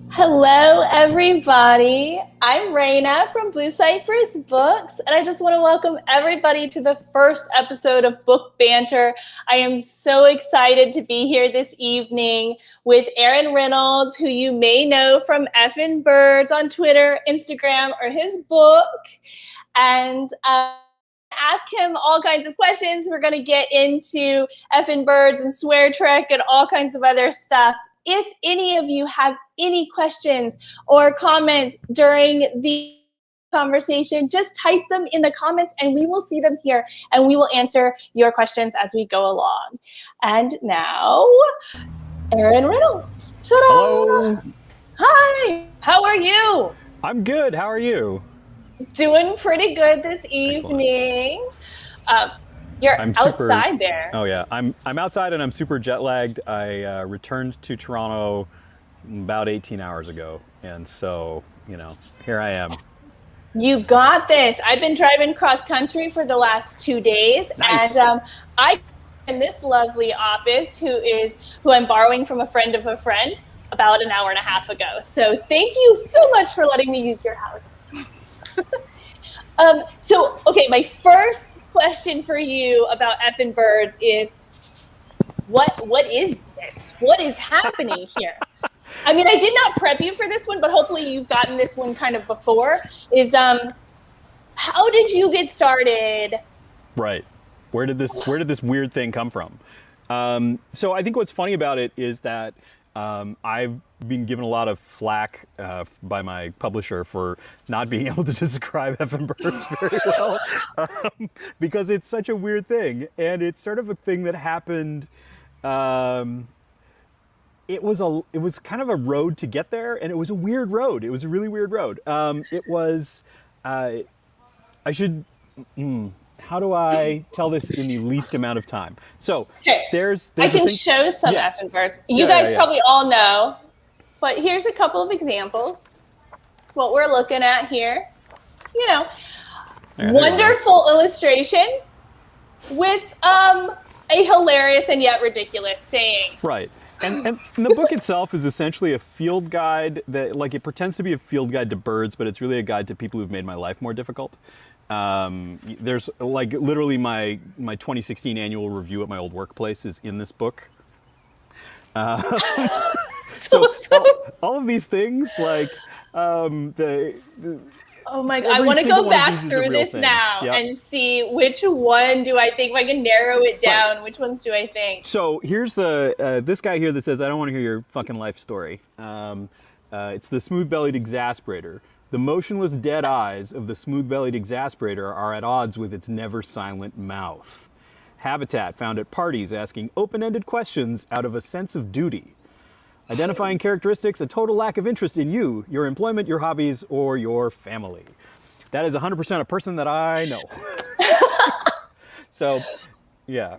Hello, everybody. I'm Raina from Blue Cypress Books, and I just want to welcome everybody to the first episode of Book Banter. I am so excited to be here this evening with Reynolds, who you may know from Effin' Birds on Twitter, Instagram, or his book. And ask him all kinds of questions. We're going to get into Effin' Birds and Swear Trek and all kinds of other stuff. If any of you have any questions or comments during the conversation, just type them in the comments and we will see them here and we will answer your questions as we go along. And now, Reynolds. Ta-da! Hello. Hi. How are you? I'm good. How are you? Doing pretty good this evening. You're outside there. Oh yeah, I'm outside and I'm super jet lagged. I returned to Toronto about 18 hours ago, and so here I am. You got this. I've been driving cross country for the last 2 days, Nice. and I in this lovely office who I'm borrowing from a friend of a friend about an hour and a half ago. So thank you so much for letting me use your house. Okay, my first question for you about Effin' Birds is, what is this? What is happening here? I mean, I did not prep you for this one, but hopefully you've gotten this one kind of before. How did you get started? Right. Where did this weird thing come from? So I think what's funny about it is that I've been given a lot of flack by my publisher for not being able to describe Effin' Birds very well, because it's such a weird thing, and it's sort of a thing that happened. It was kind of a road to get there, and it was a weird road. It was a really weird road. How do I tell this in the least amount of time? So there's I can show some Effin' Birds. You guys probably all know, but here's a couple of examples. It's what we're looking at here. Wonderful illustration with a hilarious and yet ridiculous saying. Right. And the book itself is essentially a field guide that, it pretends to be a field guide to birds, but it's really a guide to people who've made my life more difficult. There's literally my 2016 annual review at my old workplace is in this book. So all of these things, oh my God, I want to go back through this now and see which one do I think, if I can narrow it down, right. Which ones do I think? So here's this guy here that says, I don't want to hear your fucking life story. It's the smooth-bellied exasperator. The motionless dead eyes of the smooth-bellied exasperator are at odds with its never-silent mouth. Habitat found at parties asking open-ended questions out of a sense of duty. Identifying characteristics, a total lack of interest in you, your employment, your hobbies, or your family. That is 100% a person that I know. So, yeah.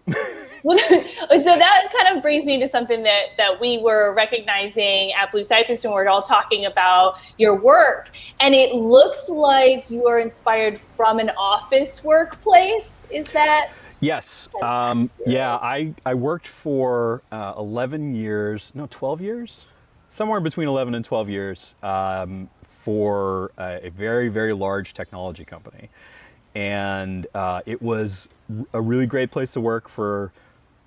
Well, so that kind of brings me to something that we were recognizing at Blue Cypress when we were all talking about your work. And it looks like you are inspired from an office workplace. Is that? Yes. I worked for 12 years? Somewhere between 11 and 12 years for a very, very large technology company. And it was a really great place to work for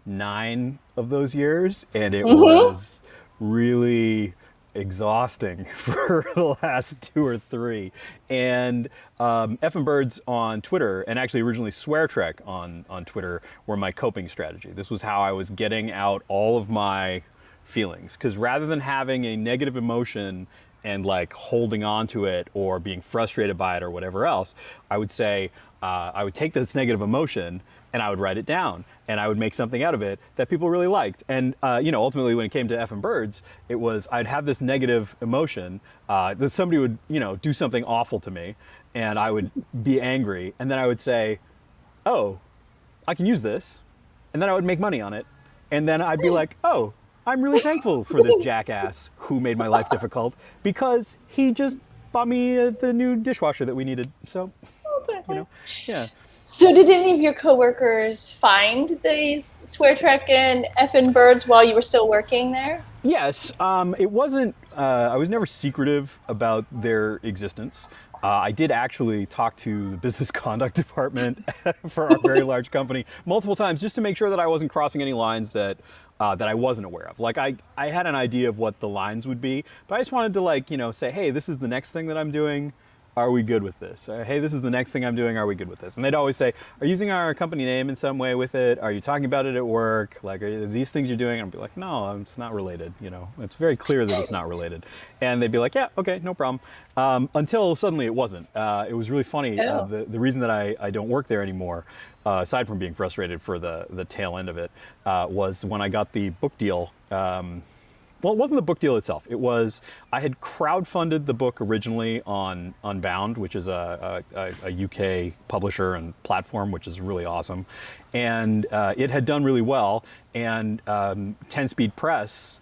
9 of those years, and it was really exhausting for the last 2 or 3. And Effin' Birds on Twitter, and actually originally Swear Trek on Twitter, were my coping strategy. This was how I was getting out all of my feelings, because rather than having a negative emotion and holding on to it or being frustrated by it or whatever else, I would say, I would take this negative emotion and I would write it down and I would make something out of it that people really liked. And, ultimately when it came to Effin' Birds, it was, I'd have this negative emotion that somebody would, do something awful to me and I would be angry. And then I would say, oh, I can use this. And then I would make money on it. And then I'd be like, oh, I'm really thankful for this jackass who made my life difficult because he just bought me the new dishwasher that we needed. So, yeah. So did any of your coworkers find these Swear Trek and Effin' Birds while you were still working there? Yes, it wasn't. I was never secretive about their existence. I did actually talk to the business conduct department for our very large company multiple times just to make sure that I wasn't crossing any lines that I wasn't aware of. Like I had an idea of what the lines would be, but I just wanted to say, hey, this is the next thing that I'm doing. Are we good with this? Hey, this is the next thing I'm doing. Are we good with this? And they'd always say, are you using our company name in some way with it? Are you talking about it at work? Like, are these things you're doing? And I'd be like, no, it's not related. It's very clear that it's not related. And they'd be like, yeah, okay, no problem. Until suddenly it wasn't. It was really funny. Oh. The reason that I don't work there anymore, aside from being frustrated for the tail end of it, was when I got the book deal. Well, it wasn't the book deal itself. It was, I had crowdfunded the book originally on Unbound, which is a UK publisher and platform, which is really awesome. And it had done really well. And 10 Speed Press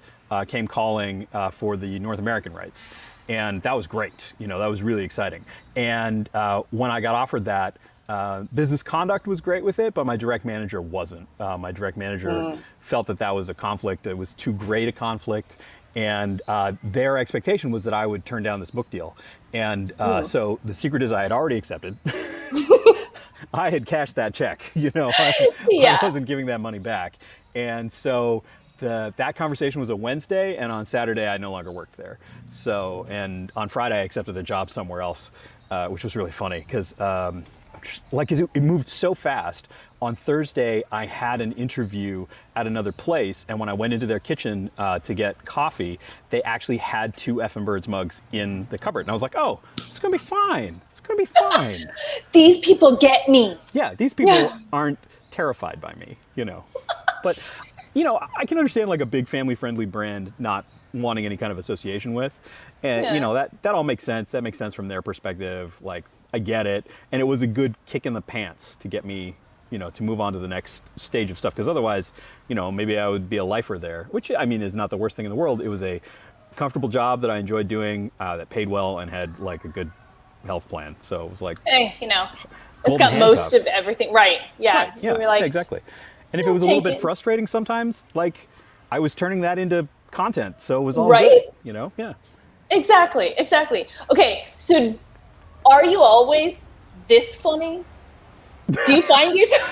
came calling for the North American rights. And that was great. That was really exciting. And when I got offered that, business conduct was great with it, but my direct manager wasn't. My direct manager felt that was a conflict. It was too great a conflict. And their expectation was that I would turn down this book deal. And so the secret is I had already accepted. I had cashed that check, I wasn't giving that money back. And so that conversation was a Wednesday, and on Saturday I no longer worked there. So, and on Friday I accepted a job somewhere else, which was really funny because it moved so fast. On Thursday, I had an interview at another place, and when I went into their kitchen to get coffee, they actually had 2 F and Birds mugs in the cupboard. And I was like, oh, it's going to be fine. It's going to be fine. These people get me. Yeah, these people aren't terrified by me, But, I can understand like a big family-friendly brand not wanting any kind of association with. And, that all makes sense. That makes sense from their perspective. Like, I get it. And it was a good kick in the pants to get me, to move on to the next stage of stuff. Because otherwise, maybe I would be a lifer there, which, is not the worst thing in the world. It was a comfortable job that I enjoyed doing, that paid well and had like a good health plan. So it was like, hey, it's got most of everything. Right. Yeah. Right. Yeah, like, exactly. And if it was a little bit frustrating sometimes, like I was turning that into content. So it was all good, Yeah. Exactly. Okay. So are you always this funny? Do you find yourself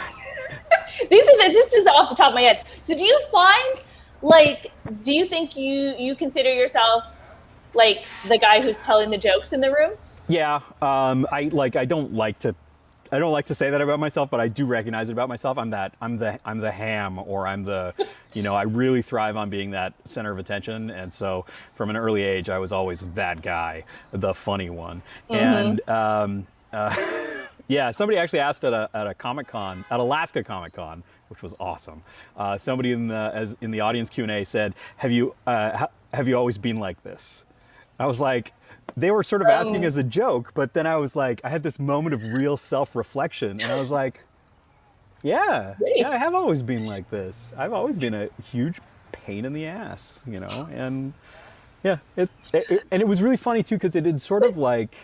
this is just off the top of my head. So do you find do you think you consider yourself like the guy who's telling the jokes in the room? Yeah. I don't like to say that about myself, but I do recognize it about myself. I'm the ham, or I'm the, I really thrive on being that center of attention. And so from an early age, I was always that guy, the funny one. And yeah, somebody actually asked at a Comic-Con, at Alaska Comic-Con, which was awesome. Somebody in the audience Q&A said, have you always been like this? I was like, they were sort of asking as a joke, but then I was like, I had this moment of real self-reflection, and I was like, yeah, I have always been like this. I've always been a huge pain in the ass, and yeah, and it was really funny too, because it had sort of like,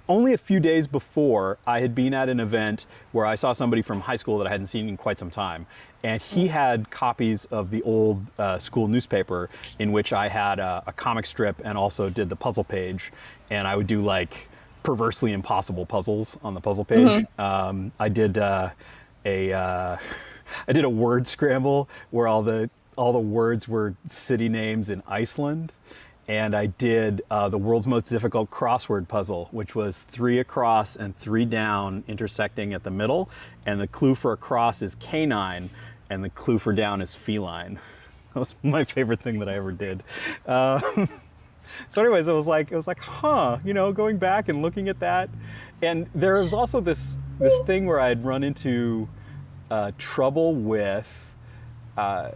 only a few days before, I had been at an event where I saw somebody from high school that I hadn't seen in quite some time. And he had copies of the old school newspaper in which I had a comic strip and also did the puzzle page. And I would do like perversely impossible puzzles on the puzzle page. I did a word scramble where all the words were city names in Iceland. And I did the world's most difficult crossword puzzle, which was 3 across and 3 down intersecting at the middle. And the clue for across is canine, and the clue for down is feline. That was my favorite thing that I ever did. So anyways, it was like, going back and looking at that. And there was also this thing where I'd run into trouble with the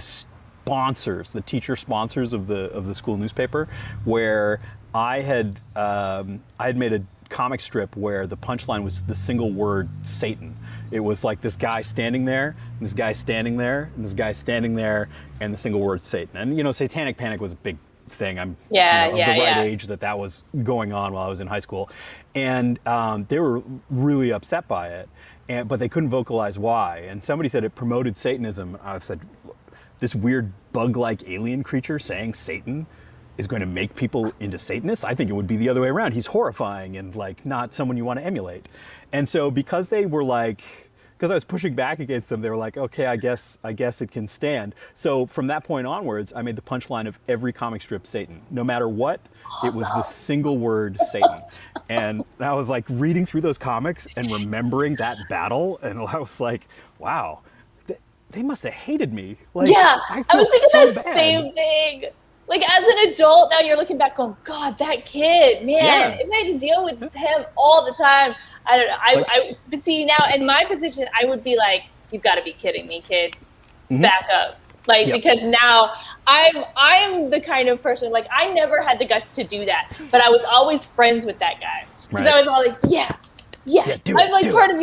sponsors, the teacher sponsors of the school newspaper, where I had made a comic strip where the punchline was the single word Satan. It was like this guy standing there, and this guy standing there, and this guy standing there, and the single word Satan. And Satanic Panic was a big thing. I'm Yeah, of the right age that was going on while I was in high school, and they were really upset by it, but they couldn't vocalize why. And somebody said it promoted Satanism. I said, this weird bug-like alien creature saying Satan is going to make people into Satanists? I think it would be the other way around. He's horrifying and like not someone you want to emulate. And so because they were like, because I was pushing back against them, they were like, okay, I guess it can stand. So from that point onwards, I made the punchline of every comic strip Satan. No matter what, it was the single word Satan. And I was like reading through those comics and remembering that battle, and I was like, wow, they must have hated me. Like, yeah, I was thinking so that bad. same thing. Like as an adult, now you're looking back going, God, that kid, man, if I had to deal with him all the time, I don't know. But see, now in my position, I would be like, you've got to be kidding me, kid. Back up. Like, because now I'm the kind of person, like I never had the guts to do that, but I was always friends with that guy. Because I was always, I'm like part of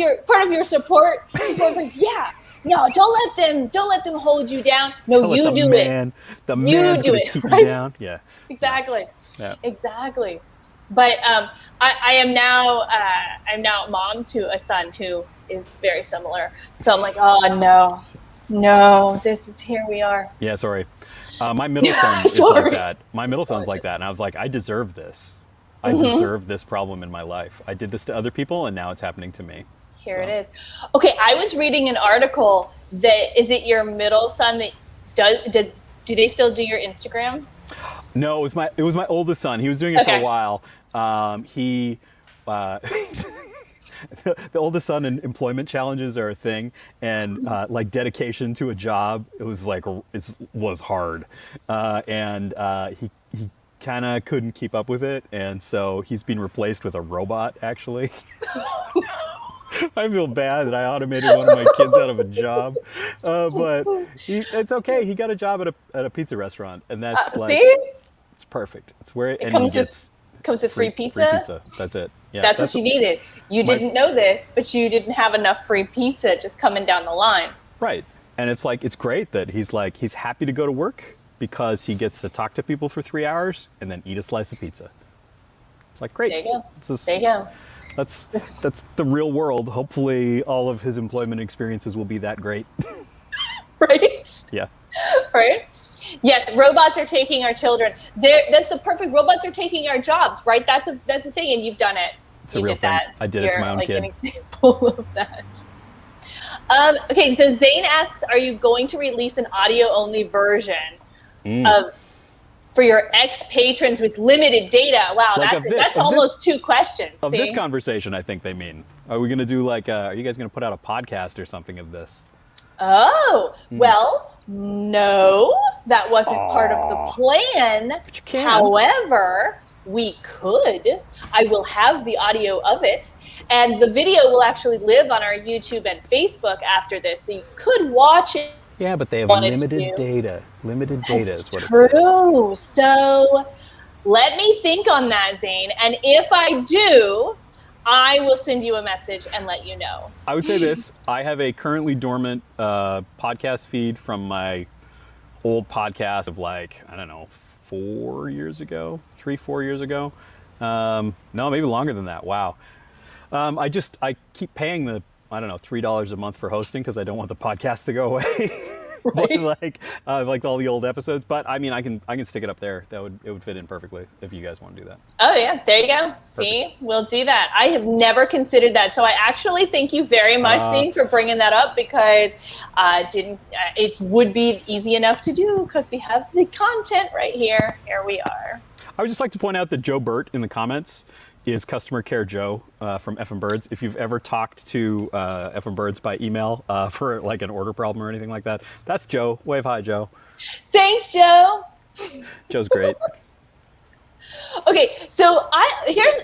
your support friends. Yeah. No, don't let them hold you down. No, you do it. The man's gonna keep you down. Yeah. Exactly. Yeah. Exactly. But I'm now mom to a son who is very similar. So I'm like, oh no, here we are. Yeah, sorry. My middle son is like that. My middle son's like that, and I was like, I deserve this. I deserve this problem in my life. I did this to other people, and now it's happening to me. Here it is. Okay, I was reading an article that is it your middle son that do they still do your Instagram? No, it was my oldest son. He was doing it for a while. The oldest son and employment challenges are a thing, and like dedication to a job, it was hard, and he kind of couldn't keep up with it, and so he's been replaced with a robot actually. I feel bad that I automated one of my kids out of a job, but it's okay. He got a job at a pizza restaurant, and that's it's perfect. It's where it comes with free pizza. Free pizza. That's it. Yeah, that's what you needed. You didn't know this, but you didn't have enough free pizza just coming down the line. Right, and it's great that he's happy to go to work because he gets to talk to people for 3 hours and then eat a slice of pizza. It's like great. There you go. There you go. That's the real world. Hopefully all of his employment experiences will be that great. Right? Yeah. Right? Yes, robots are taking our children. That's the perfect, robots are taking our jobs, right? That's a thing, and you've done it. It's a real thing. I did it to my own kid. An example of that. Okay, so Zane asks, are you going to release an audio-only version for your ex-patrons with limited data? Wow, that's almost two questions. Of this conversation, I think they mean. Are we going to do are you guys going to put out a podcast or something of this? Oh, well, no, that wasn't part of the plan. But you can. However, we could. I will have the audio of it, and the video will actually live on our YouTube and Facebook after this, so you could watch it. Yeah, but they have limited data. Limited data is what it says. True. So let me think on that, Zane. And if I do, I will send you a message and let you know. I would say this. I have a currently dormant podcast feed from my old podcast of I don't know, 4 years ago, 3-4 years ago. No, maybe longer than that. Wow. I keep paying the, I don't know, $3 a month for hosting because I don't want the podcast to go away. Right? like all the old episodes, but I mean, I can stick it up there. It would fit in perfectly if you guys want to do that. Oh yeah, there you go. Perfect. See, we'll do that. I have never considered that, so I actually thank you very much, Dean, for bringing that up because it would be easy enough to do because we have the content right here. Here we are. I would just like to point out that Joe Burt in the comments is Customer Care Joe from Effin' Birds. If you've ever talked to Effin' Birds by email for an order problem or anything like that, that's Joe. Wave hi, Joe. Thanks, Joe. Joe's great. Okay, so here's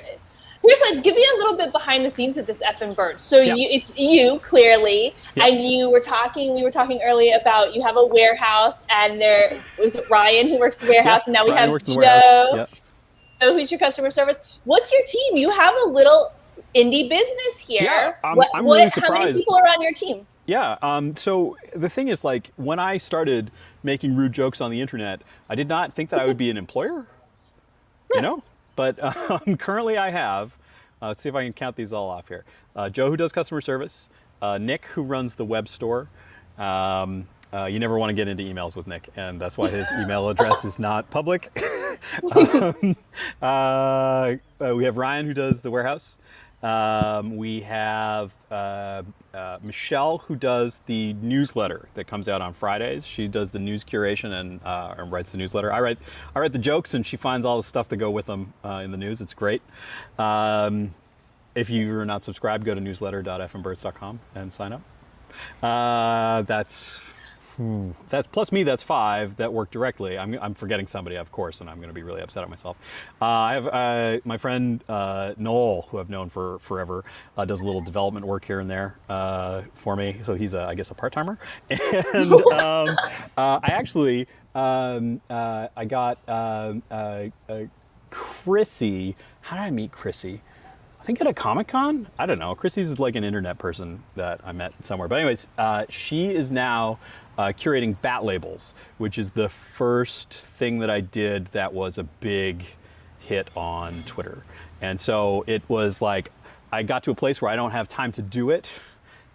give me a little bit behind the scenes of this Effin' Birds. So it's you clearly, and we were talking earlier about you have a warehouse, and there was Ryan who works the warehouse, and now we have Joe. Who's your customer service? What's your team? You have a little indie business here. Yeah, I'm really surprised. How many people are on your team? Yeah. So the thing is, like, when I started making rude jokes on the internet, I did not think that I would be an employer, you Right. know? But currently I have, let's see if I can count these all off here. Joe, who does customer service, Nick, who runs the web store. You never want to get into emails with Nick, and that's why his email address is not public. We have Ryan, who does the warehouse. We have Michelle, who does the newsletter that comes out on Fridays. She does the news curation and writes the newsletter. I write the jokes, and she finds all the stuff to go with them in the news. It's great. If you're not subscribed, go to newsletter.fmbirds.com and sign up. That's plus me. That's 5 that work directly. I'm forgetting somebody, of course, and I'm going to be really upset at myself. I have my friend Noel, who I've known for forever, does a little development work here and there for me. So he's, I guess, a part-timer. And I actually I got Chrissy. How did I meet Chrissy? I think at a Comic-Con? I don't know. Chrissy's like an internet person that I met somewhere. But anyways, she is now curating bat labels, which is the first thing that I did that was a big hit on Twitter. And so it was like, I got to a place where I don't have time to do it.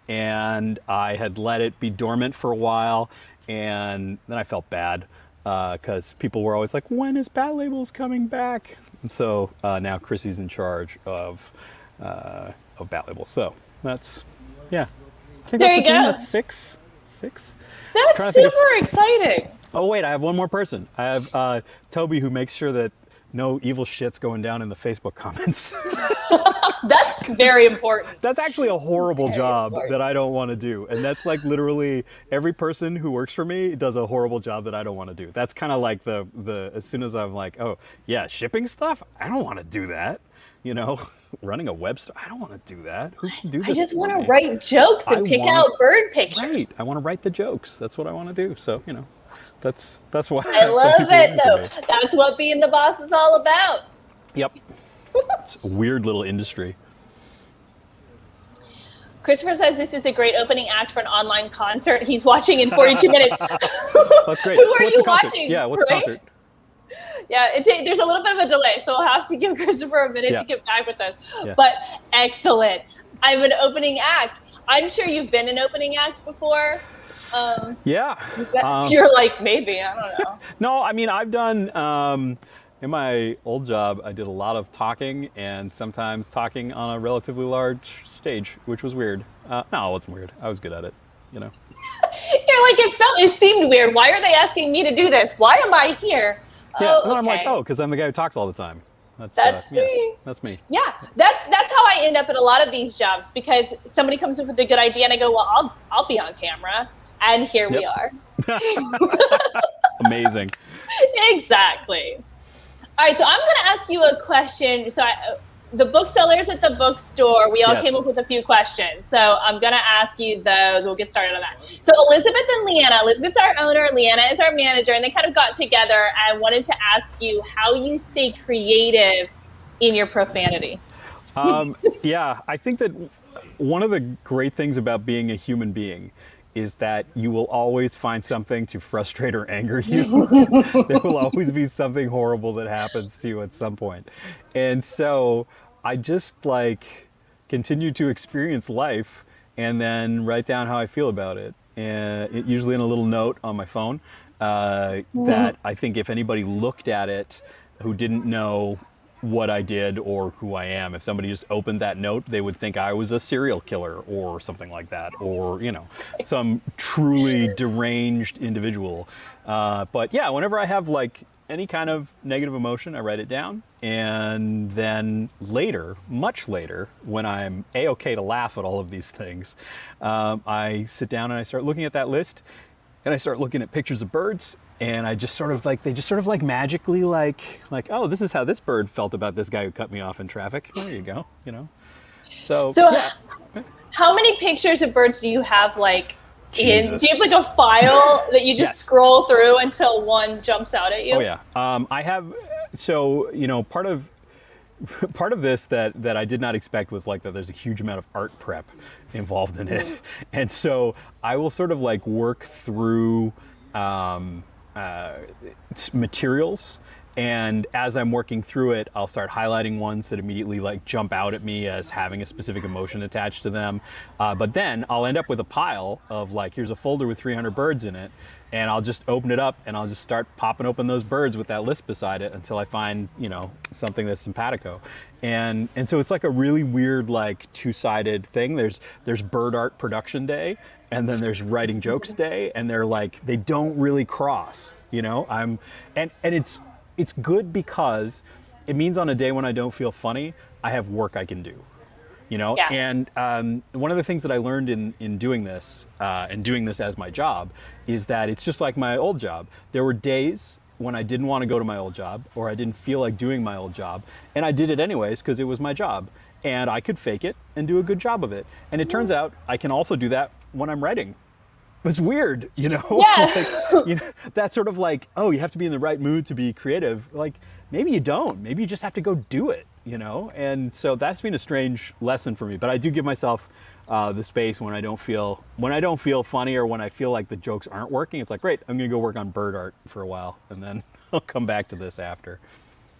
And I had let it be dormant for a while. And then I felt bad because people were always like, when is bat labels coming back? And so now Chrissy's in charge of bat labels. So that's, yeah. I think There that's you the team. go. That's six. That's super exciting. Oh wait, I have one more person. I have Toby, who makes sure that no evil shit's going down in the Facebook comments. That's very important. That's actually a horrible job that I don't want to do. And that's like literally every person who works for me does a horrible job that I don't want to do. That's kind of like the as soon as I'm like, oh yeah, shipping stuff? I don't want to do that. You know, running a web store, I don't want to do that. Who can do this? I just want to write jokes and pick out bird pictures. Right. I want to write the jokes. That's what I want to do. So, you know, that's why. I love it though. That's what being the boss is all about. Yep. It's a weird little industry. Christopher says this is a great opening act for an online concert. He's watching in 42 minutes. That's great. Who are you watching? Yeah, what's the concert? Yeah, there's a little bit of a delay, so we'll have to give Christopher a minute to get back with us. Yeah. But excellent. I'm an opening act. I'm sure you've been an opening act before. Yeah. You're like, maybe, I don't know. No, I mean, I've done, in my old job, I did a lot of talking and sometimes talking on a relatively large stage, which was weird. No, it wasn't weird. I was good at it, you know. You're like, it seemed weird. Why are they asking me to do this? Why am I here? Yeah, oh, okay. I'm like, because I'm the guy who talks all the time. That's me. That's me. Yeah, that's how I end up in a lot of these jobs, because somebody comes up with a good idea and I go, well, I'll be on camera, and here we are. Amazing. Exactly. All right, so I'm going to ask you a question. So the booksellers at the bookstore, we all came up with a few questions. So I'm going to ask you those. We'll get started on that. So Elizabeth and Leanna. Elizabeth's our owner. Leanna is our manager. And they kind of got together and wanted to ask you how you stay creative in your profanity. Yeah, I think that one of the great things about being a human being is that you will always find something to frustrate or anger you. There will always be something horrible that happens to you at some point. And so I just like continue to experience life and then write down how I feel about it. And usually in a little note on my phone that I think if anybody looked at it who didn't know what I did or who I am, if somebody just opened that note, they would think I was a serial killer or something like that, or, you know, some truly deranged individual. But yeah, whenever I have like any kind of negative emotion, I write it down. And then later, much later, when I'm A-okay to laugh at all of these things, I sit down and I start looking at that list and I start looking at pictures of birds. And I just sort of like, they just sort of like magically like, oh, this is how this bird felt about this guy who cut me off in traffic. There you go, you know. So yeah. How many pictures of birds do you have like do you have like a file that you just scroll through until one jumps out at you? Oh yeah. I have, so, you know, part of part of this that I did not expect was like that there's a huge amount of art prep involved in it. And so I will sort of like work through materials, and as I'm working through it, I'll start highlighting ones that immediately like jump out at me as having a specific emotion attached to them. But then I'll end up with a pile of like, here's a folder with 300 birds in it, and I'll just open it up and I'll just start popping open those birds with that list beside it until I find, something that's simpatico. And so it's like a really weird, like two-sided thing. There's bird art production day, and then there's writing jokes day, and they don't really cross, and it's good because it means on a day when I don't feel funny, I have work I can do. Yeah. And one of the things that I learned in doing this and doing this as my job is that it's just like my old job. There were days when I didn't want to go to my old job, or I didn't feel like doing my old job, and I did it anyways because it was my job, and I could fake it and do a good job of it. And it turns out I can also do that when I'm writing. It's weird, Yeah. That's sort of like, oh, you have to be in the right mood to be creative. Like, maybe you don't. Maybe you just have to go do it, And so that's been a strange lesson for me. But I do give myself the space when I don't feel funny, or when I feel like the jokes aren't working. It's like, great, I'm gonna go work on bird art for a while, and then I'll come back to this after.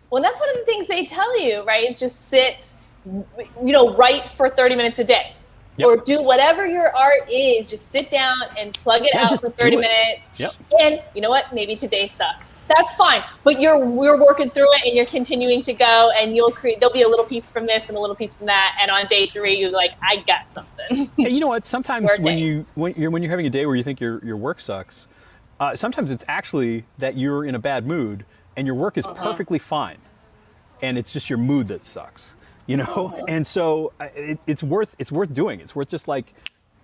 Well, that's one of the things they tell you, right? Is just sit, write for 30 minutes a day. Yep. Or do whatever your art is, just sit down and plug it out for 30 minutes. Yep. And you know what? Maybe today sucks. That's fine. But we're working through it, and you're continuing to go, and there'll be a little piece from this and a little piece from that. And on day 3, you're like, I got something. Hey, you know what? Sometimes when you're having a day where you think your work sucks, sometimes it's actually that you're in a bad mood and your work is perfectly fine. And it's just your mood that sucks. And so it's worth doing. It's worth just like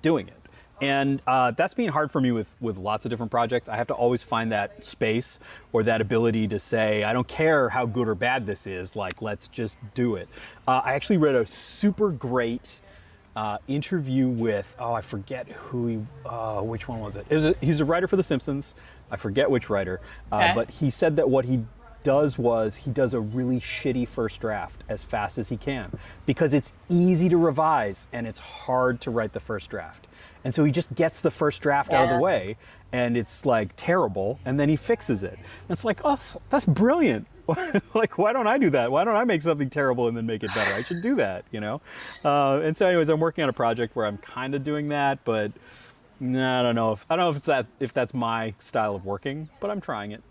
doing it. And that's been hard for me with lots of different projects. I have to always find that space or that ability to say, I don't care how good or bad this is, like, let's just do it. I actually read a super great interview with, I forget which one was it? He's a writer for The Simpsons. I forget which writer, but he said that what he does a really shitty first draft as fast as he can, because it's easy to revise and it's hard to write the first draft. And so he just gets the first draft out of the way, and it's like terrible, and then he fixes it. And it's like, oh, that's brilliant. Like, why don't I do that? Why don't I make something terrible and then make it better? I should do that, And so anyways, I'm working on a project where I'm kind of doing that, but I don't know if that's my style of working, but I'm trying it,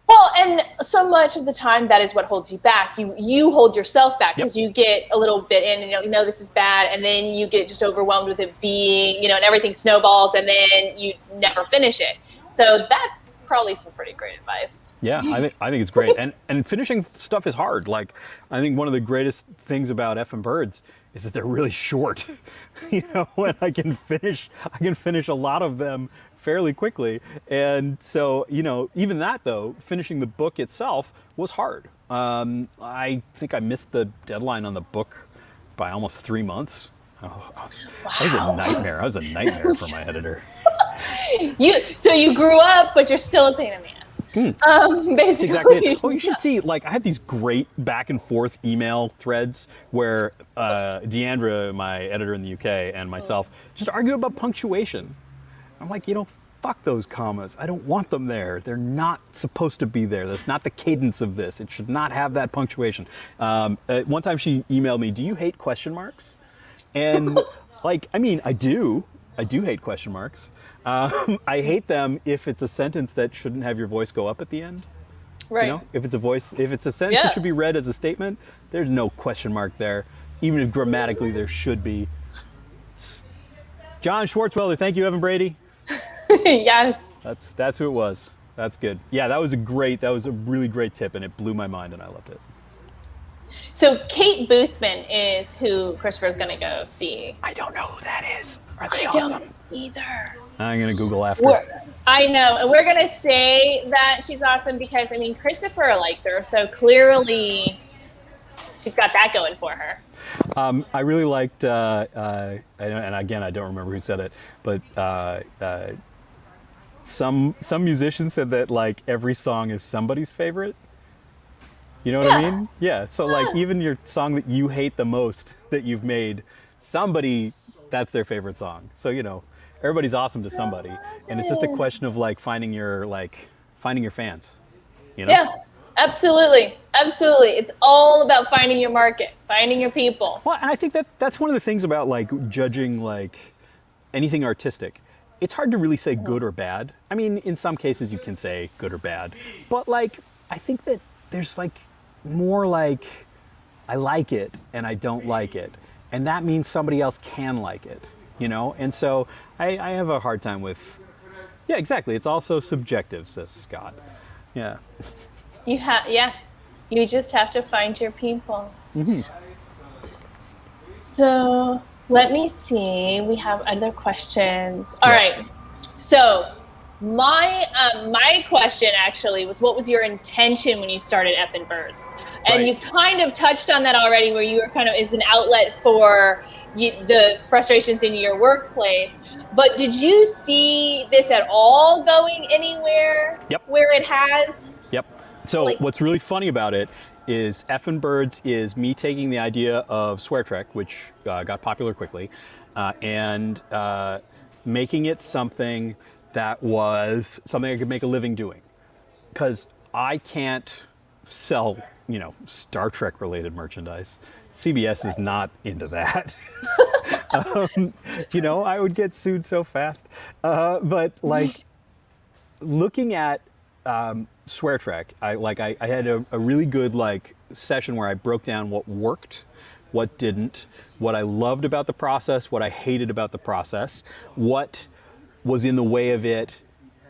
Well, and so much of the time that is what holds you back. You hold yourself back because you get a little bit in and this is bad, and then you get just overwhelmed with it being, and everything snowballs, and then you never finish it. So that's probably some pretty great advice. Yeah, I think it's great. And finishing stuff is hard. Like, I think one of the greatest things about Effin' Birds is that they're really short. And I can finish a lot of them fairly quickly. And so, even that though, finishing the book itself was hard. I think I missed the deadline on the book by almost 3 months. Oh, that was a nightmare. I was a nightmare for my editor. So you grew up, but you're still a pain in the ass. Basically. That's exactly it. Oh, you should see, like, I had these great back and forth email threads where Deandra, my editor in the UK, and myself just argue about punctuation. I'm like, fuck those commas. I don't want them there. They're not supposed to be there. That's not the cadence of this. It should not have that punctuation. One time she emailed me, do you hate question marks? And I do. I do hate question marks. I hate them if it's a sentence that shouldn't have your voice go up at the end. Right. If it's a sentence that should be read as a statement, there's no question mark there. Even if grammatically there should be. John Schwartzwelder, thank you, Evan Brady. Yes. That's who it was. That's good. Yeah, that was a really great tip, and it blew my mind, and I loved it. So Kate Boothman is who Christopher's going to go see. I don't know who that is. Are they awesome? I don't either. I'm going to Google after. I know. And we're going to say that she's awesome because, Christopher likes her. So clearly she's got that going for her. I really liked, and again, I don't remember who said it, but some musician said that, like, every song is somebody's favorite. You know what I Yeah. mean? Yeah. So like even your song that you hate the most that you've made, somebody that's their favorite song. So everybody's awesome to somebody, and it's just a question of finding your fans. You know? Yeah, absolutely. Absolutely. It's all about finding your market, finding your people. Well, and I think that's one of the things about like judging like anything artistic. It's hard to really say good or bad. I mean, in some cases you can say good or bad, but like I think that there's like more like I like it and I don't like it, and that means somebody else can like it, And so I have a hard time with. Yeah, exactly. It's also subjective, says Scott. Yeah. Yeah, you just have to find your people. So let me see. We have other questions. All Yeah. right. So my question actually was, what was your intention when you started Effin' Birds? And Right. you kind of touched on that already, where you were kind of is an outlet for the frustrations in your workplace. But did you see this at all going anywhere Yep. where it has? Yep. So Like, what's really funny about it is Effin' Birds is me taking the idea of Swear Trek, which got popular quickly, and making it something that was something I could make a living doing. Because I can't sell, Star Trek related merchandise. CBS is not into that. I would get sued so fast. But like looking at Swear Trek, I had a really good like session where I broke down what worked, what didn't, what I loved about the process, what I hated about the process, what was in the way of it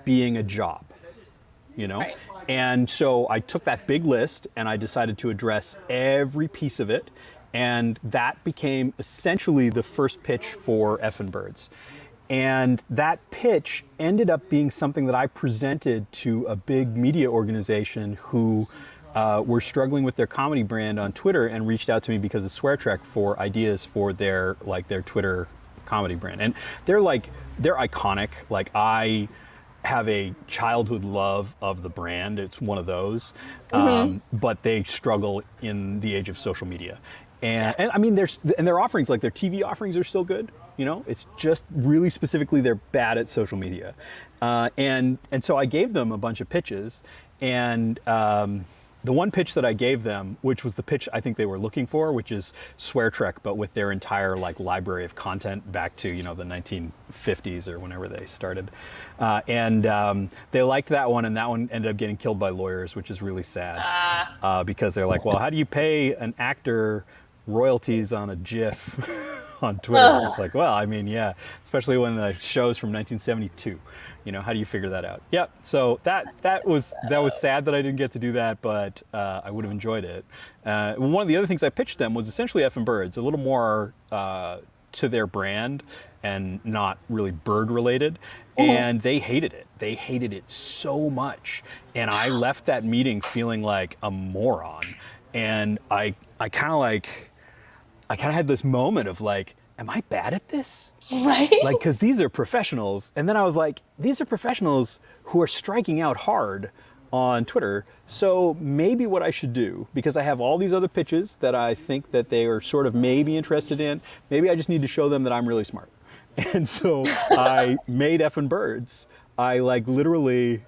being a job, right. And so I took that big list and I decided to address every piece of it, and that became essentially the first pitch for Effin' Birds. And that pitch ended up being something that I presented to a big media organization who were struggling with their comedy brand on Twitter and reached out to me because of Swear Trek for ideas for their Twitter comedy brand. And they're iconic. Like I have a childhood love of the brand. It's one of those, but they struggle in the age of social media. And I mean, their offerings, like their TV offerings, are still good. It's just really specifically they're bad at social media, and so I gave them a bunch of pitches, and the one pitch that I gave them, which was the pitch I think they were looking for, which is Swear Trek, but with their entire like library of content back to the 1950s or whenever they started, and they liked that one, and that one ended up getting killed by lawyers, which is really sad, because they're like, well, how do you pay an actor royalties on a GIF on Twitter? Ugh. It's like, well, I mean, yeah, especially when the show's from 1972. How do you figure that out? Yep. So that was sad that I didn't get to do that, but I would have enjoyed it. One of the other things I pitched them was essentially Effin' Birds, a little more to their brand and not really bird related. And they hated it. They hated it so much. And I left that meeting feeling like a moron. And I kind of had this moment of like, am I bad at this? Right. Like, because these are professionals. And then I was like, these are professionals who are striking out hard on Twitter. So maybe what I should do, because I have all these other pitches that I think that they are sort of maybe interested in, maybe I just need to show them that I'm really smart. And so I made Effin' Birds. I like literally,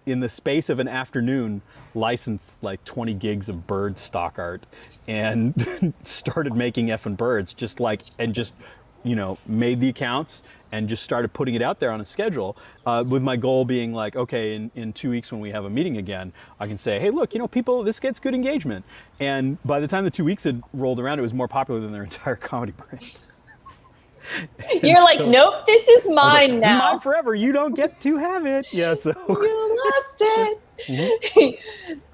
in the space of an afternoon, licensed like 20 gigs of bird stock art and started making Effin' Birds, made the accounts and just started putting it out there on a schedule, with my goal being like, okay, in 2 weeks when we have a meeting again, I can say, hey, look, people, this gets good engagement. And by the time the 2 weeks had rolled around, it was more popular than their entire comedy brand. You're like, nope, this is mine This is now. mine forever. You don't get to have it. Yeah, so. You lost it.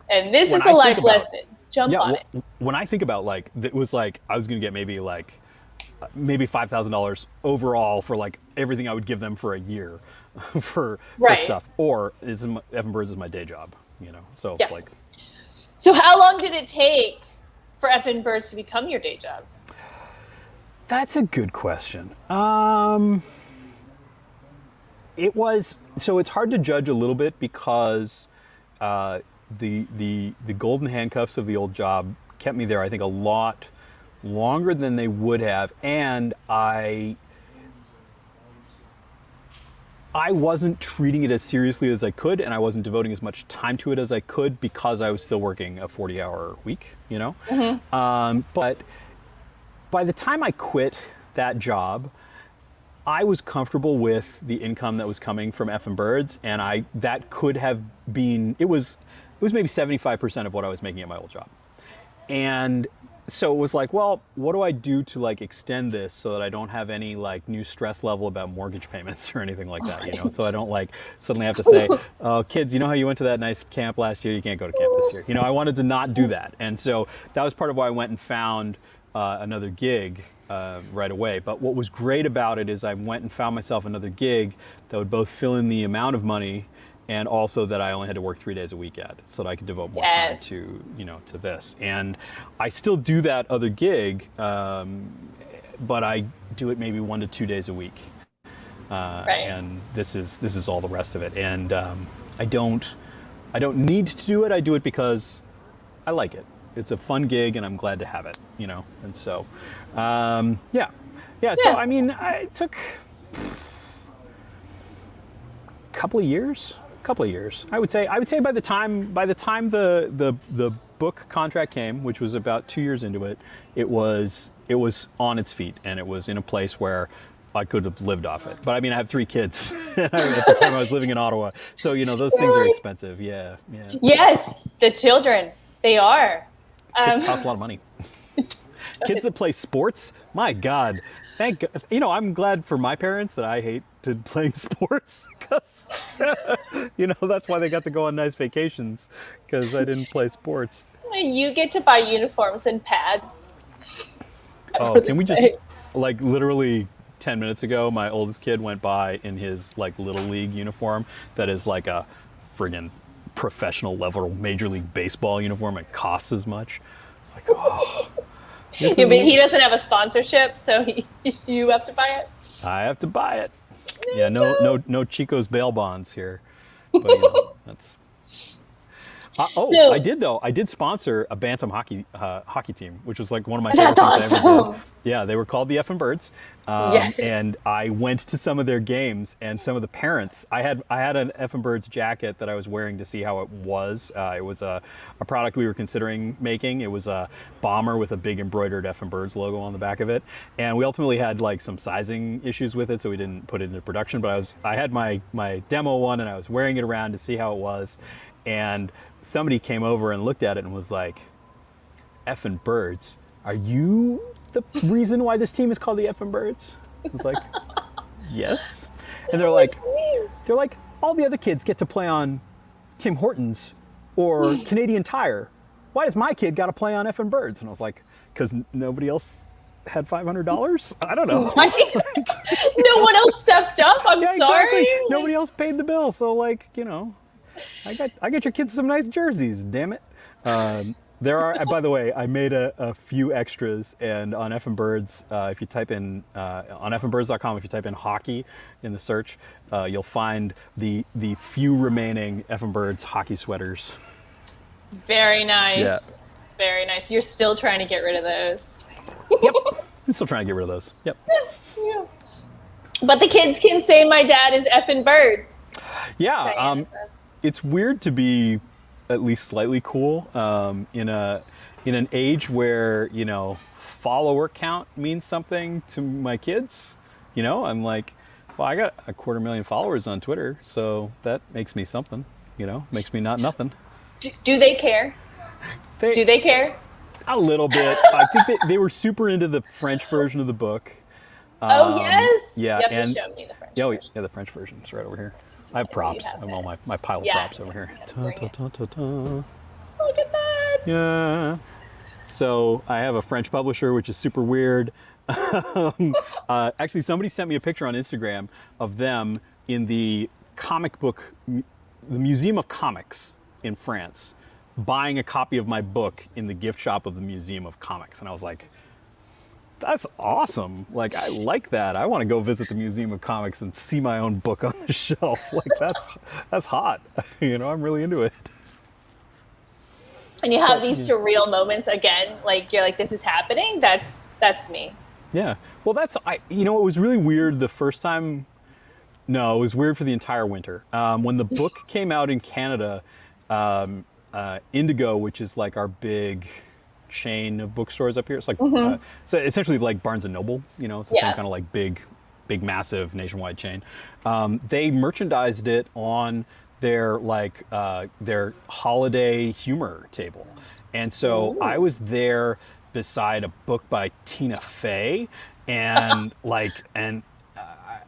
And this is a life lesson. Jump on it. When I think about like, it was like, I was going to get maybe $5,000 overall for like everything I would give them for a year for stuff. Or Effin' Birds is my day job, so it's like. So how long did it take for Effin' Birds to become your day job? That's a good question. It's hard to judge a little bit because the golden handcuffs of the old job kept me there, I think, a lot longer than they would have, and I wasn't treating it as seriously as I could, and I wasn't devoting as much time to it as I could because I was still working a 40-hour week, you know? But by the time I quit that job, I was comfortable with the income that was coming from Effin' Birds, and that could have been, it was maybe 75% of what I was making at my old job. And so it was like, well, what do I do to like extend this so that I don't have any like new stress level about mortgage payments or anything like that, you know? So I don't like suddenly have to say, oh, kids, you know how you went to that nice camp last year? You can't go to camp this year. You know, I wanted to not do that. And so that was part of why I went and found another gig right away. But what was great about it is I went and found myself another gig that would both fill in the amount of money and also that I only had to work 3 days a week at, so that I could devote more time to, you know, to this. And I still do that other gig, but I do it maybe 1 to 2 days a week. And this is all the rest of it. And I don't need to do it. I do it because I like it. It's a fun gig, and I'm glad to have it, you know. And so, yeah. So I mean, it took a couple of years. I would say by the time the book contract came, which was about 2 years into it, it was on its feet, and it was in a place where I could have lived off it. But I mean, I have 3 kids. At the time I was living in Ottawa, so you know those things are expensive. Yeah. Yes, the children, they are. Kids cost a lot of money. Kids that play sports, my God. Thank God. You know, I'm glad for my parents that I hated playing sports, because, you know, that's why they got to go on nice vacations, because I didn't play sports. You get to buy uniforms and pads. Oh, can we just, like, literally 10 minutes ago, my oldest kid went by in his, like, Little League uniform that is like a friggin' professional level Major League Baseball uniform. It costs as much. It's like, oh. Yeah, but he doesn't have a sponsorship, so you have to buy it. I have to buy it. Yeah, no Chico's bail bonds here. But, you know, that's. I did though. I did sponsor a Bantam hockey team, which was like one of my favorite things I ever did. Yeah, they were called the Effin' Birds, and I went to some of their games, and some of the parents. I had an Effin' Birds jacket that I was wearing to see how it was. It was a product we were considering making. It was a bomber with a big embroidered Effin' Birds logo on the back of it, and we ultimately had like some sizing issues with it, so we didn't put it into production. But I had my demo one, and I was wearing it around to see how it was, and somebody came over and looked at it and was like, Effin' Birds, are you the reason why this team is called the Effin' Birds? I was like, yes. And they're like, all the other kids get to play on Tim Hortons or Canadian Tire. Why does my kid got to play on Effin' Birds? And I was like, because nobody else had $500? I don't know. No one else stepped up. I'm sorry. Exactly. Nobody else paid the bill. So like, you know, I got your kids some nice jerseys, damn it. There are, by the way, I made a few extras, and on Effin' Birds, if you type in, on effinbirds.com, if you type in hockey in the search, you'll find the few remaining Effin' Birds hockey sweaters. Very nice. Yeah. Very nice. You're still trying to get rid of those. Yep. I'm still trying to get rid of those. Yep. Yeah. But the kids can say my dad is Effin' Birds. Yeah. It's weird to be at least slightly cool in an age where, you know, follower count means something to my kids. You know, I'm like, well, I got 250,000 followers on Twitter, so that makes me something. You know, makes me not nothing. Do they care? Do they care? A little bit. I think they were super into the French version of the book. Oh yes. Yeah, you have to show me the French version. Yeah, the French version. It's right over here. I have props. I have all my pile of props over here. Look at that. Yeah. So I have a French publisher, which is super weird. Actually, somebody sent me a picture on Instagram of them in the comic book, the Museum of Comics in France, buying a copy of my book in the gift shop of the Museum of Comics. And I was like, that's awesome. Like, I like that. I want to go visit the Museum of Comics and see my own book on the shelf. Like, that's hot. You know, I'm really into it. And you have these surreal moments again, like you're like, this is happening. That's me. Yeah. Well, it was really weird the first time. No, it was weird for the entire winter. When the book came out in Canada, Indigo, which is like our big chain of bookstores up here, it's like so essentially like Barnes and Noble. It's the same kind of like big, massive nationwide chain. They merchandised it on their their holiday humor table, and so I was there beside a book by Tina Fey and an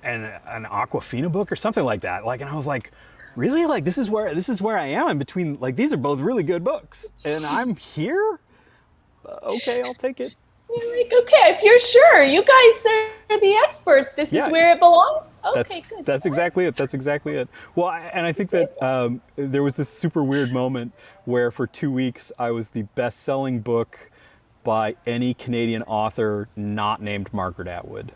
Aquafina book or something like that. And I was like, really? Like this is where I am. I'm between, like, these are both really good books and I'm here. Okay, I'll take it. You're like, okay, if you're sure, you guys are the experts. This is where it belongs. Okay, good. That's exactly it. That's exactly it. Well, I think that there was this super weird moment where for 2 weeks I was the best-selling book by any Canadian author not named Margaret Atwood.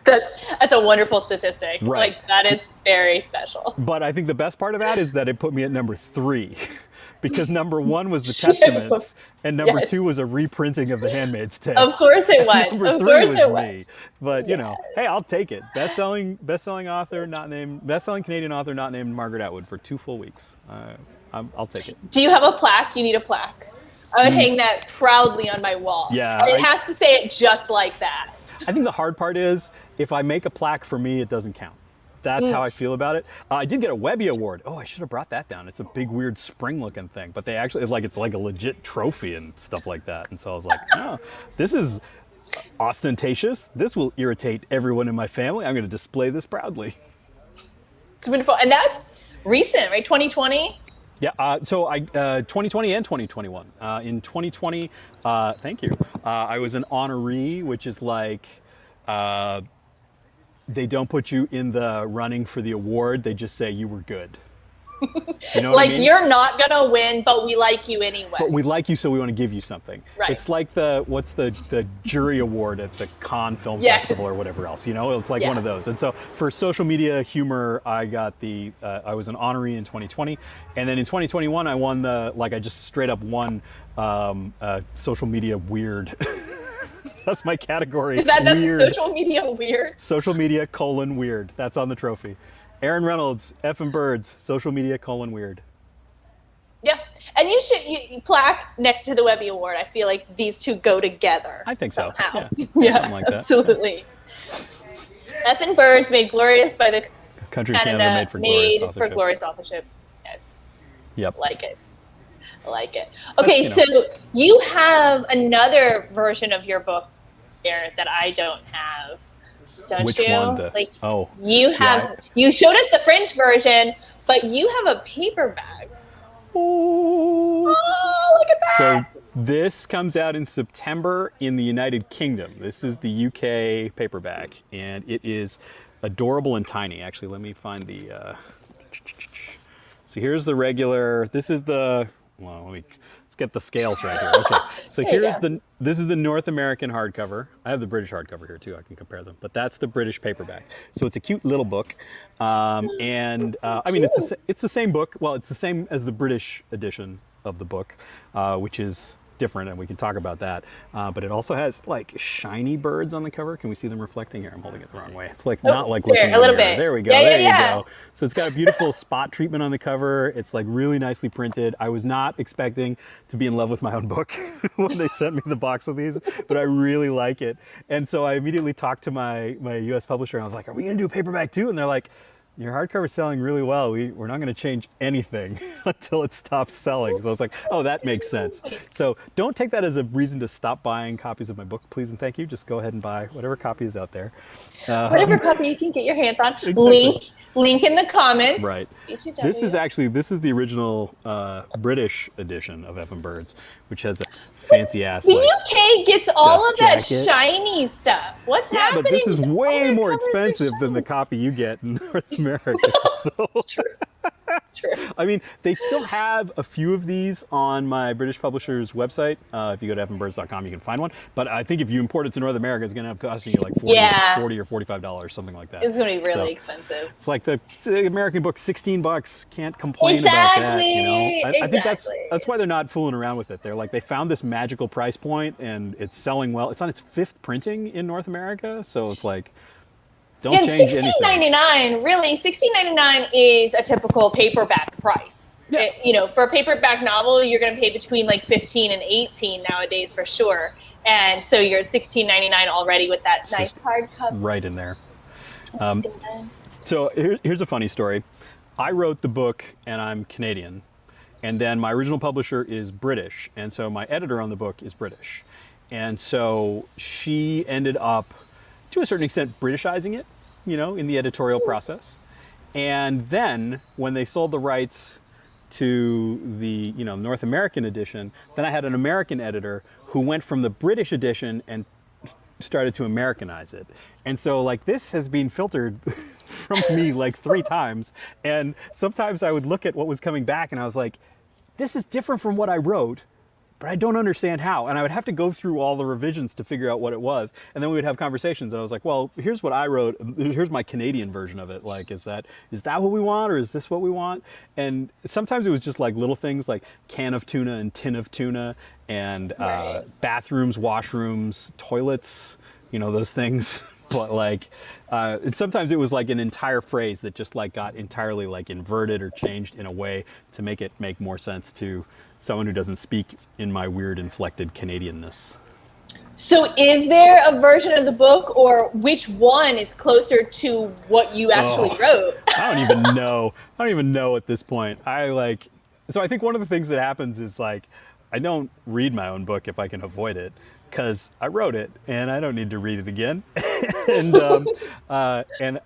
That's a wonderful statistic. Right. Like, that is very special. But I think the best part of that is that it put me at number 3. Because number 1 was The Testaments, and number 2 was a reprinting of The Handmaid's Tale. Of course it was. Number 3 was me. But hey, I'll take it. Best-selling Canadian author not named Margaret Atwood for 2 full weeks. I'll take it. Do you have a plaque? You need a plaque. I would hang that proudly on my wall. Yeah. And it has to say it just like that. I think the hard part is if I make a plaque for me, it doesn't count. That's how I feel about it. I did get a Webby Award. Oh, I should have brought that down. It's a big, weird spring-looking thing, but they actually it's like a legit trophy and stuff like that. And so I was like, oh, this is ostentatious. This will irritate everyone in my family. I'm going to display this proudly. It's wonderful, and that's recent, right? 2020. Yeah. So I 2020 and 2021. In 2020, thank you. I was an honoree, which is like. They don't put you in the running for the award. They just say you were good. You know what I mean? You're not going to win, but we like you anyway. But we like you, so we want to give you something. Right. It's like the jury award at the Cannes Film Festival or whatever else. It's like one of those. And so for social media humor, I got I was an honoree in 2020. And then in 2021, I won I just straight up won social media weird. That's my category. Is that social media weird? Social media : weird. That's on the trophy. Aaron Reynolds, Effin' Birds, social media : weird. Yeah, and you should plaque next to the Webby Award. I feel like these two go together. I think somehow. so. Yeah, something like absolutely. Effin' Birds made glorious by the Country of Canada made for glorious authorship. Yes. Yep. I like it. Okay, so you have another version of your book there that I don't have, don't Which you? one? You have. You showed us the French version, but you have a paperback. Oh, look at that! So this comes out in September in the United Kingdom. This is the UK paperback, and it is adorable and tiny. Actually, let me find the. So here's the regular. This is the. Well, let's get the scales right here. Okay, so this is the North American hardcover. I have the British hardcover here too. I can compare them, but that's the British paperback. So it's a cute little book, I mean it's the same book. Well, it's the same as the British edition of the book, which is different, and we can talk about that. But it also has like shiny birds on the cover. Can we see them reflecting here? I'm holding it the wrong way. It's like not like looking there, a little bit. There we go. There you go. So it's got a beautiful spot treatment on the cover. It's like really nicely printed. I was not expecting to be in love with my own book when they sent me the box of these, but I really like it. And so I immediately talked to my US publisher, and I was like, "Are we going to do a paperback too?" And they're like, "Your hardcover is selling really well. We're not going to change anything until it stops selling." So I was like, oh, that makes sense. So don't take that as a reason to stop buying copies of my book, please and thank you. Just go ahead and buy whatever copy is out there. Whatever copy you can get your hands on. Exactly. Link in the comments. Right. This is the original British edition of Effin' Birds, which has a fancy ass. The UK gets all of that jacket. shiny stuff. What's happening? But this is way more expensive than the copy you get in North America. So. True. I mean, they still have a few of these on my British publisher's website. If you go to effandbirds.com, you can find one. But I think if you import it to North America, it's going to end up costing you like 40, Yeah, 40 or $45, something like that. it's going to be So really expensive. it's like the American book, $16. Can't complain about that. Exactly. I think that's Exactly. why they're not fooling around with it. They're like, they found this magical price point and it's selling well. It's on its 5th printing in North America, so it's like, don't And change anything. $16.99, really, $16.99 is a typical paperback price. Yeah. For a paperback novel, you're going to pay between like 15 and 18 nowadays for sure. And so you're $16.99 already with that nice hardcover. Right in there. So here's a funny story. I wrote the book and I'm Canadian. And then my original publisher is British. And so my editor on the book is British. And so she ended up, to a certain extent, Britishizing it, in the editorial process. And then when they sold the rights to the, North American edition, then I had an American editor who went from the British edition and started to Americanize it. And so like this has been filtered from me like 3 times. And sometimes I would look at what was coming back and I was like, this is different from what I wrote, but I don't understand how. And I would have to go through all the revisions to figure out what it was. And then we would have conversations and I was like, well, here's what I wrote. Here's my Canadian version of it. Like, is that what we want or is this what we want? And sometimes it was just like little things like can of tuna and tin of tuna and Right. bathrooms, washrooms, toilets, those things. But like, sometimes it was like an entire phrase that just like got entirely like inverted or changed in a way to make it make more sense to someone who doesn't speak in my weird inflected Canadianness. So is there a version of the book, or which one is closer to what you actually wrote? I don't even know. I don't even know at this point. So I think one of the things that happens is like, I don't read my own book if I can avoid it, because I wrote it and I don't need to read it again. and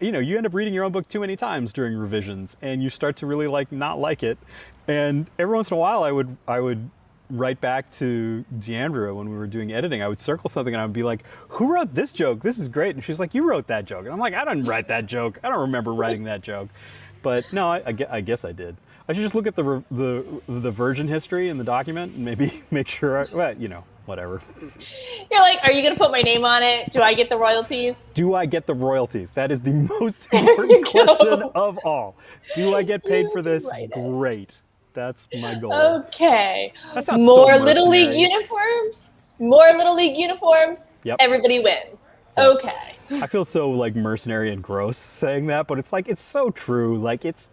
you end up reading your own book too many times during revisions and you start to really like not like it. And every once in a while I would write back to Deandra when we were doing editing. I would circle something and I would be like, who wrote this joke? This is great. And she's like, you wrote that joke. And I'm like, I didn't write that joke. I don't remember writing that joke. But no, I guess I did. I should just look at the version history in the document and maybe make sure, whatever. You're like, are you going to put my name on it? Do I get the royalties? Do I get the royalties? That is the most important question of all. Do I get paid for this? Great. That's my goal. Okay. That sounds More so Little League mercenary. uniforms? More Little League uniforms? Yep. Everybody wins. Yep. Okay. I feel so like mercenary and gross saying that, but it's like, it's so true. Like it's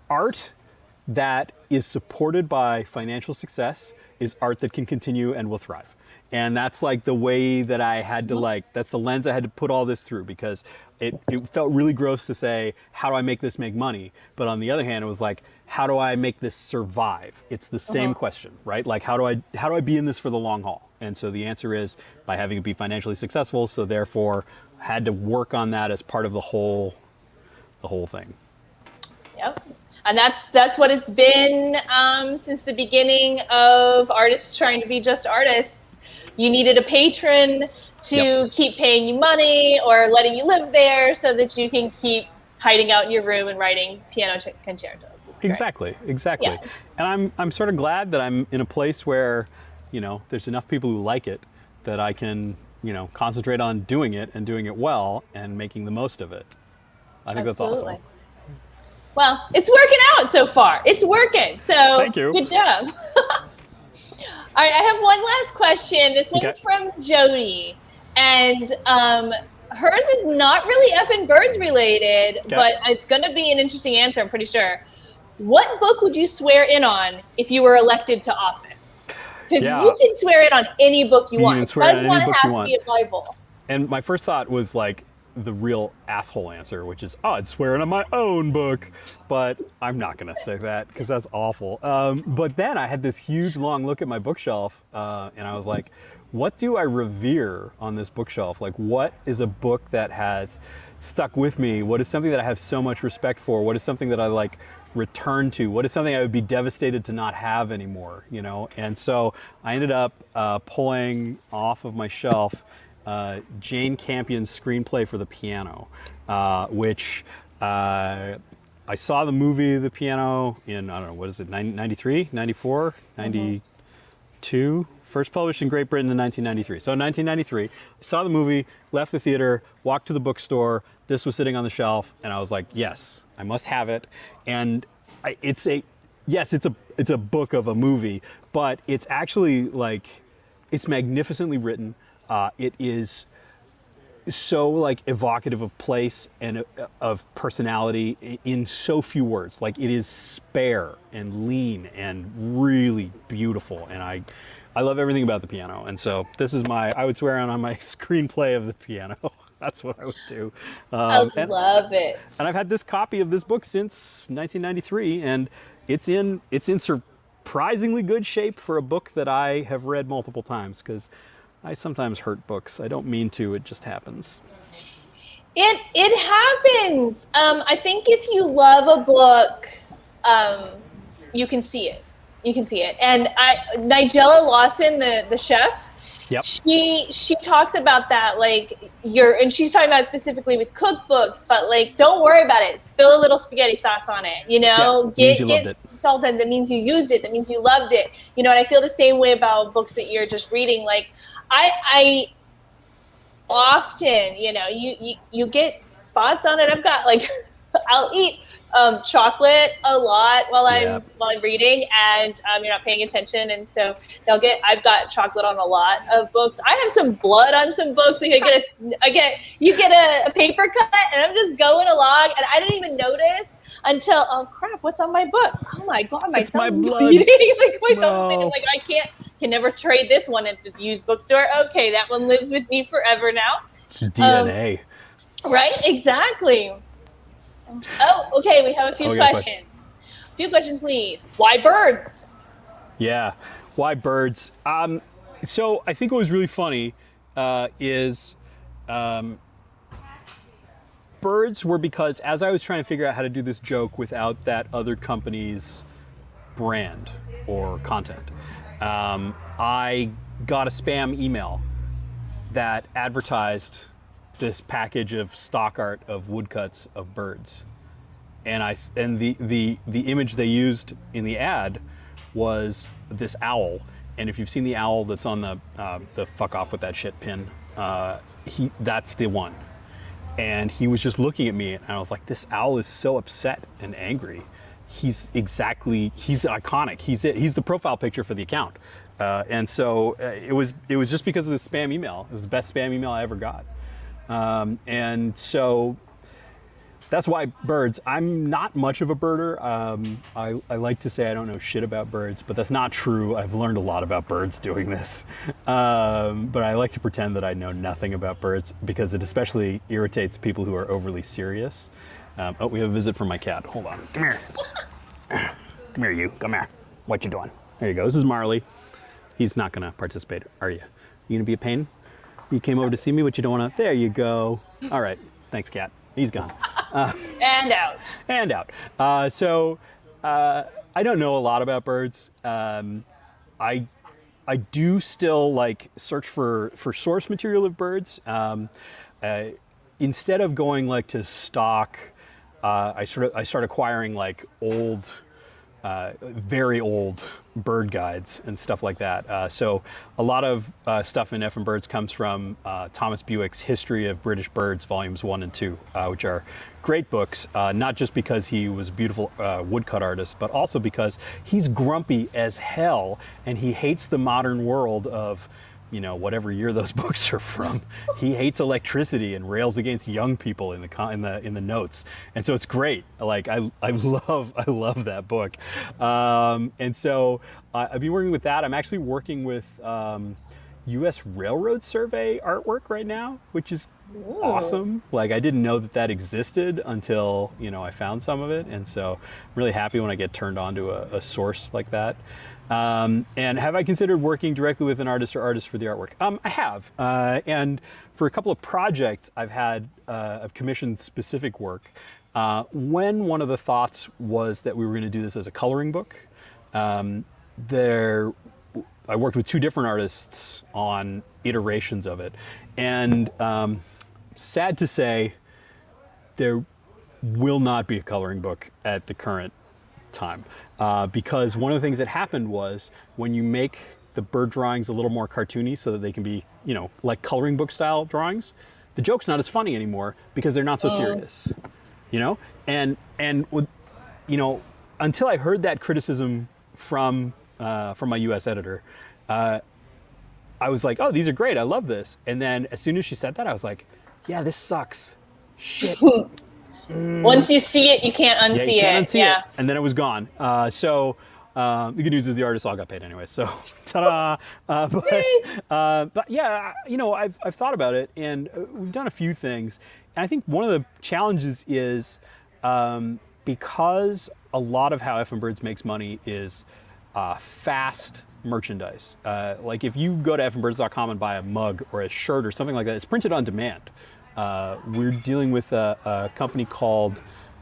art that is supported by financial success is art that can continue and will thrive. And that's like the way that I had to that's the lens I had to put all this through, because it felt really gross to say, how do I make this make money? But on the other hand, it was like, how do I make this survive? It's the same question, right? Like, how do I be in this for the long haul? And so the answer is by having it be financially successful. So therefore had to work on that as part of the whole thing. Yep. And that's what it's been since the beginning of artists trying to be just artists. You needed a patron to keep paying you money or letting you live there so that you can keep hiding out in your room and writing piano concertos. Exactly. Yeah. And I'm sort of glad that I'm in a place where, there's enough people who like it that I can, concentrate on doing it and doing it well and making the most of it. I think that's awesome. Well, it's working out so far. It's working. So thank you. Good job. All right, I have one last question. This one's from Jody. And hers is not really effing birds related, but it's going to be an interesting answer, I'm pretty sure. What book would you swear in on if you were elected to office? Because you can swear in on any book you want. Can swear in any book you want. It doesn't have to be a Bible. And my first thought was like the real asshole answer, which is, I'd swear in on my own book. But I'm not going to say that because that's awful. But then I had this huge long look at my bookshelf and I was like, what do I revere on this bookshelf? Like, what is a book that has stuck with me? What is something that I have so much respect for? What is something that I like return to? What is something I would be devastated to not have anymore? And so I ended up pulling off of my shelf Jane Campion's screenplay for the piano, which I saw the movie The Piano in, I don't know, what is it, 93, 94, 92? First published in Great Britain in 1993. So in 1993, I saw the movie, left the theater, walked to the bookstore. This was sitting on the shelf, and I was like, yes, I must have it. And it's a book of a movie, but it's actually like, it's magnificently written. It is so like evocative of place and of personality in so few words. Like, it is spare and lean and really beautiful, and I love everything about The Piano. And so this is I would swear on my screenplay of The Piano. That's what I would do. I love it. And I've had this copy of this book since 1993, and it's in surprisingly good shape for a book that I have read multiple times, because I sometimes hurt books. I don't mean to, it just happens. It happens. I think if you love a book, you can see it. You can see it. And Nigella Lawson, the chef, Yep. she talks about that, like, and she's talking about it specifically with cookbooks, but like, don't worry about it. Spill a little spaghetti sauce on it, you know, yeah, get salted. That means you used it. That means you loved it. You know, and I feel the same way about books that you're just reading. Like, I often, you know, you get spots on it. I've got like, I'll eat chocolate a lot while I'm reading, and you're not paying attention, and so I've got chocolate on a lot of books. I have some blood on some books. Like, you get a paper cut, and I'm just going along, and I didn't even notice until, oh crap, what's on my book? Oh my god, my thumb's bleeding. Like, my thumb's bleeding. Like, I can never trade this one at the used bookstore. Okay, that one lives with me forever now. It's DNA. Right? Exactly. Oh, okay. We have a few questions. A few questions, please. Why birds? Yeah, why birds? So I think what was really funny is birds were, because as I was trying to figure out how to do this joke without that other company's brand or content, I got a spam email that advertised this package of stock art of woodcuts of birds, and the image they used in the ad was this owl. And if you've seen the owl that's on the fuck off with that shit pin, that's the one. And he was just looking at me, and I was like, this owl is so upset and angry. He's iconic. He's the profile picture for the account. And so it was just because of the spam email. It was the best spam email I ever got. And so that's why birds. I'm not much of a birder. I like to say I don't know shit about birds, but that's not true. I've learned a lot about birds doing this. But I like to pretend that I know nothing about birds, because it especially irritates people who are overly serious. Oh, we have a visit from my cat. Hold on. Come here. Come here, you. Come here. What you doing? There you go. This is Marley. He's not going to participate, are you? You going to be a pain? You came over to see me, but you don't want to. There you go. All right. Thanks, cat. He's gone. And out. And out. So I don't know a lot about birds. I do still like search for source material of birds. Instead of going like to stock, I start acquiring like old, very old bird guides and stuff like that. So a lot of stuff in F and Birds comes from Thomas Bewick's History of British Birds, volumes 1 and 2, which are great books, not just because he was a beautiful woodcut artist, but also because he's grumpy as hell, and he hates the modern world of, you know, whatever year those books are from. He hates electricity and rails against young people in the notes, and so it's great. Like I love that book, and so I've been working with that. I'm actually working with U.S. Railroad Survey artwork right now, which is awesome. Like, I didn't know that existed until, you know, I found some of it, and so I'm really happy when I get turned on to a source like that. And have I considered working directly with an artist or artists for the artwork? I have, and for a couple of projects I've commissioned specific work. When one of the thoughts was that we were going to do this as a coloring book, I worked with two different artists on iterations of it, and sad to say, will not be a coloring book at the current time, because one of the things that happened was when you make the bird drawings a little more cartoony so that they can be, like coloring book style drawings, the joke's not as funny anymore because they're not so serious, and with, until I heard that criticism from my U.S. editor, I was like, oh, these are great. I love this. And then as soon as she said that, I was like, yeah, this sucks. Shit. Once you see it, you can't unsee it. Yeah, you can't unsee it. it. And then it was gone. So the good news is the artists all got paid anyway. So ta-da. But yeah, I've thought about it, and we've done a few things. And I think one of the challenges is because a lot of how Effin' Birds makes money is fast merchandise. Like if you go to effinbirds.com and buy a mug or a shirt or something like that, it's printed on demand. We're dealing with a company called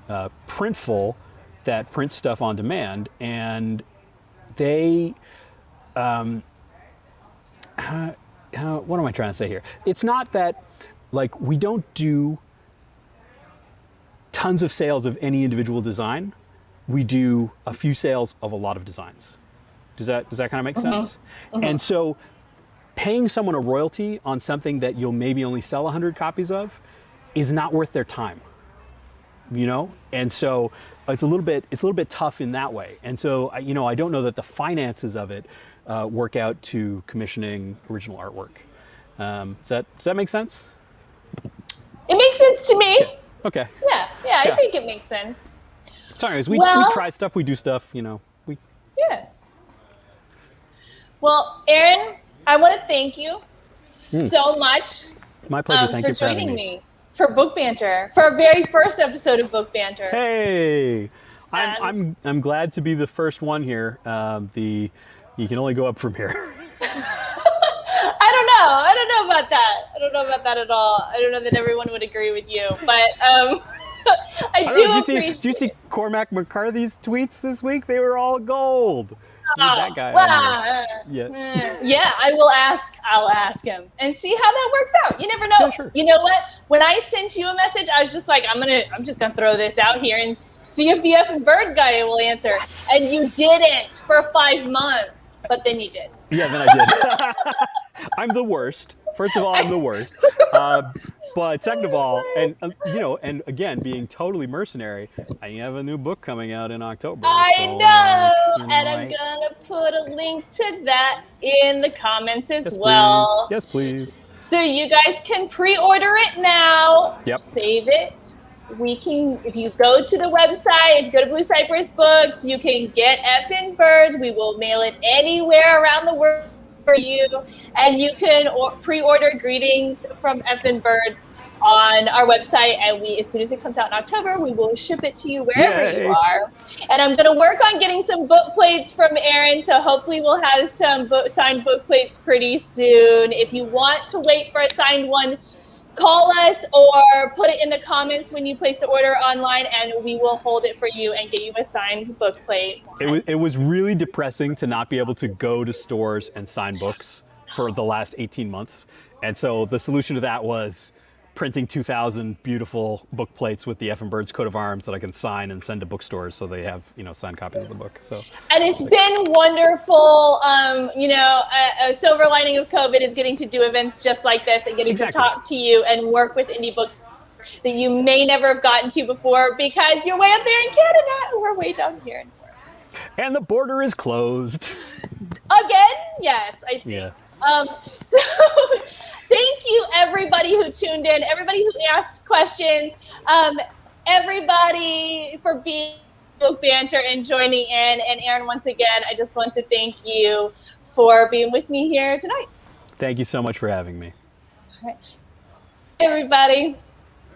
Printful that prints stuff on demand, and they, what am I trying to say here? It's not that, like, we don't do tons of sales of any individual design. We do a few sales of a lot of designs. Does that kind of make sense? And so paying someone a royalty on something that you'll maybe only sell 100 copies of is not worth their time, And so it's a little bit tough in that way. And so, I don't know that the finances of it work out to commissioning original artwork. Does that make sense? It makes sense to me. Okay. Yeah, I think it makes sense. So anyways, we try stuff, we do stuff, Yeah. Well, Aaron, I want to thank you so much. My pleasure. Thank you for joining having me for Book Banter, for our very first episode of Book Banter. Hey, I'm glad to be the first one here. You can only go up from here. I don't know about that. I don't know about that at all. I don't know that everyone would agree with you, but I do appreciate. Did you see Cormac McCarthy's tweets this week? They were all gold. That guy. Yeah, I'll ask him and see how that works out. You never know. Yeah, sure. You know what? When I sent you a message, I was just like, I'm just gonna throw this out here and see if the Effin' Birds guy will answer. Yes. And you didn't for 5 months, but then you did. Yeah, then I did. I'm the worst. First of all, I'm the worst. But second of all, and and again, being totally mercenary, I have a new book coming out in October. I know, and I'm gonna put a link to that in the comments as well. Yes, please. So you guys can pre-order it now. Yep. Save it. If you go to the website, if you go to Blue Cypress Books, you can get Effin' Birds. We will mail it anywhere around the world for you, and you can pre-order Greetings from Effin' Birds on our website, and as soon as it comes out in October, we will ship it to you wherever you are. And I'm going to work on getting some book plates from Aaron, so hopefully we'll have some signed book plates pretty soon. If you want to wait for a signed one, call us or put it in the comments when you place the order online, and we will hold it for you and get you a signed book plate. It was really depressing to not be able to go to stores and sign books for the last 18 months. And so the solution to that was printing 2,000 beautiful book plates with the Effin' Birds coat of arms that I can sign and send to bookstores so they have, signed copies of the book. So, and it's been wonderful. A silver lining of COVID is getting to do events just like this and getting to talk to you and work with indie books that you may never have gotten to before because you're way up there in Canada and we're way down here in Florida. And the border is closed. Again? Yes, I think. Yeah. So thank you, everybody who tuned in, everybody who asked questions, everybody for being Book Banter and joining in. And Aaron, once again, I just want to thank you for being with me here tonight. Thank you so much for having me. All right. Hey, everybody.